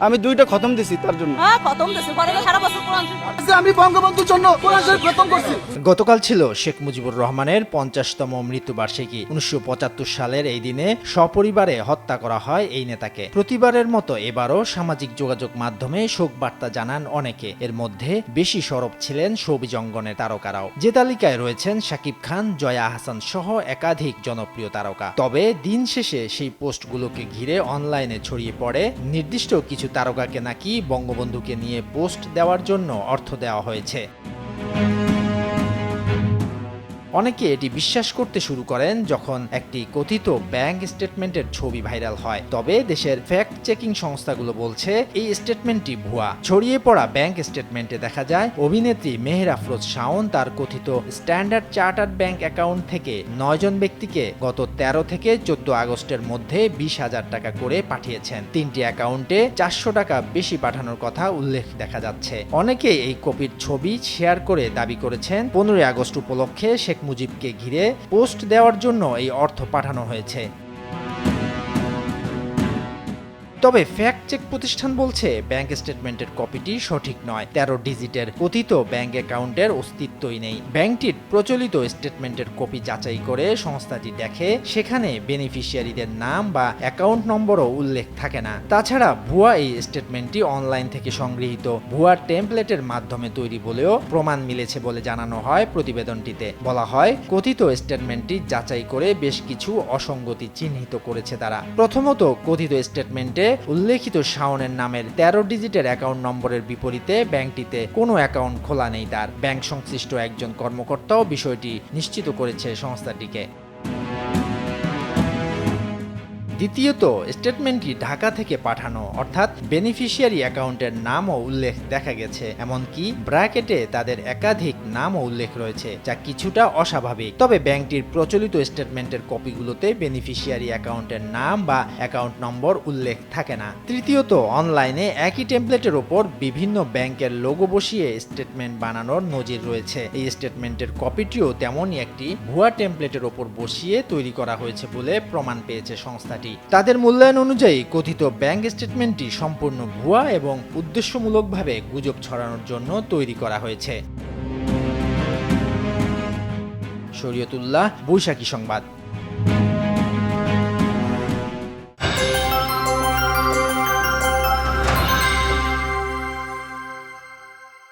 আমি 2টা খতম দিছি তার জন্য। হ্যাঁ খতম দিছি, পরে সারা বছর কোরআন শরীফ। আমি বঙ্গবন্ধুর জন্য কোরআন শরীফ খতম করছি। গতকাল ছিল শেখ মুজিবুর রহমানের 50তম মৃত্যুবার্ষিকী। 1975 সালের এই দিনে সপরিবারে হত্যা করা হয় এই নেতাকে। প্রতিবারের মতো এবারও সামাজিক যোগাযোগ মাধ্যমে শোক বার্তা জানান অনেকে। এর মধ্যে বেশি সরব ছিলেন শোবিজ অঙ্গনের তারকারাও। যে তালিকায় রয়েছেন শাকিব খান, জয়া আহসান সহ একাধিক জনপ্রিয় তারকা। তবে দিন শেষে সেই পোস্টগুলোকে ঘিরে অনলাইনে ছড়িয়ে পড়ে নির্দিষ্ট কিছু তারকাকে নাকি বঙ্গবন্ধুকে নিয়ে পোস্ট দেওয়ার জন্য অর্থ দেওয়া হয়েছে। অনেকে এটি বিশ্বাস করতে শুরু করেন যখন একটি কথিত ব্যাংক স্টেটমেন্টের ছবি ভাইরাল হয়। তবে দেশের ফ্যাক্ট চেকিং সংস্থাগুলো বলছে এই স্টেটমেন্টটি ভুয়া। ছড়িয়ে পড়া ব্যাংক স্টেটমেন্টে দেখা যায় অভিনেত্রী মেহের আফরোজ শাওন তার কথিত স্ট্যান্ডার্ড চার্টার্ড ব্যাংক অ্যাকাউন্ট থেকে 9 জন ব্যক্তিকে গত 13 থেকে 14 আগস্টের মধ্যে 20,000 টাকা করে পাঠিয়েছেন। 3টি অ্যাকাউন্টে 400 টাকা বেশি পাঠানোর কথা উল্লেখ দেখা যাচ্ছে। অনেকে এই কপির ছবি শেয়ার করে দাবি করেছেন 15 আগস্ট উপলক্ষে শেখ মুজিবকে ঘিরে পোস্ট দেওয়ার জন্য এই অর্থ পাঠানো হয়েছে। তবে ফ্যাক্ট চেক প্রতিষ্ঠান বলছে ব্যাংক স্টেটমেন্টের কপিটি সঠিক নয়। 13 ডিজিটের কথিত ব্যাংক অ্যাকাউন্টের অস্তিত্বই নেই। ব্যাংকটির প্রচলিত স্টেটমেন্টের কপি যাচাই করে সংস্থাটি দেখে সেখানে বেনিফিশিয়ারিদের নাম বা অ্যাকাউন্ট নম্বরও উল্লেখ থাকে না। তাছাড়া ভুয়া এই স্টেটমেন্টটি অনলাইন থেকে সংগৃহীত ভুয়া টেমপ্লেটের মাধ্যমে তৈরি বলেও প্রমাণ মিলেছে বলে জানানো হয় প্রতিবেদনটিতে। বলা হয় কথিত স্টেটমেন্টটি যাচাই করে বেশ কিছু অসঙ্গতি চিহ্নিত করেছে তারা। প্রথমত, কথিত স্টেটমেন্টে উল্লেখিত শাওনের নামের 13 ডিজিটের অ্যাকাউন্ট নম্বরের বিপরীতে ব্যাংকটিতে কোনো অ্যাকাউন্ট খোলা নেই তার। ব্যাংক সংশ্লিষ্ট একজন কর্মকর্তাও বিষয়টি নিশ্চিত করেছে সংস্থাটিকে। দ্বিতীয়ত, স্টেটমেন্টটি ঢাকা থেকে পাঠানো, অর্থাৎ বেনিফিশিয়ারি অ্যাকাউন্টের নামও উল্লেখ দেখা গেছে। এমনকি ব্র্যাকেটে তাদের একাধিক নামও উল্লেখ রয়েছে, যা কিছুটা অস্বাভাবিক। তবে ব্যাংকটির প্রচলিত স্টেটমেন্টের কপিগুলোতে বেনিফিশিয়ারি অ্যাকাউন্টের নাম বা অ্যাকাউন্ট নম্বর উল্লেখ থাকে না। তৃতীয়ত, অনলাইনে একই টেমপ্লেটের ওপর বিভিন্ন ব্যাংকের লোগো বসিয়ে স্টেটমেন্ট বানানোর নজির রয়েছে। এই স্টেটমেন্টের কপিটিও তেমনই একটি ভুয়া টেমপ্লেটের ওপর বসিয়ে তৈরি করা হয়েছে বলে প্রমাণ পেয়েছে সংস্থাটি। তাদের মূল্যায়ন অনুযায়ী কথিত ব্যাংক স্টেটমেন্টটি সম্পূর্ণ ভুয়া এবং উদ্দেশ্যমূলকভাবে গুজব ছড়ানোর জন্য তৈরি করা হয়েছে। শরীয়তুল্লাহ, বৈশাখী সংবাদ।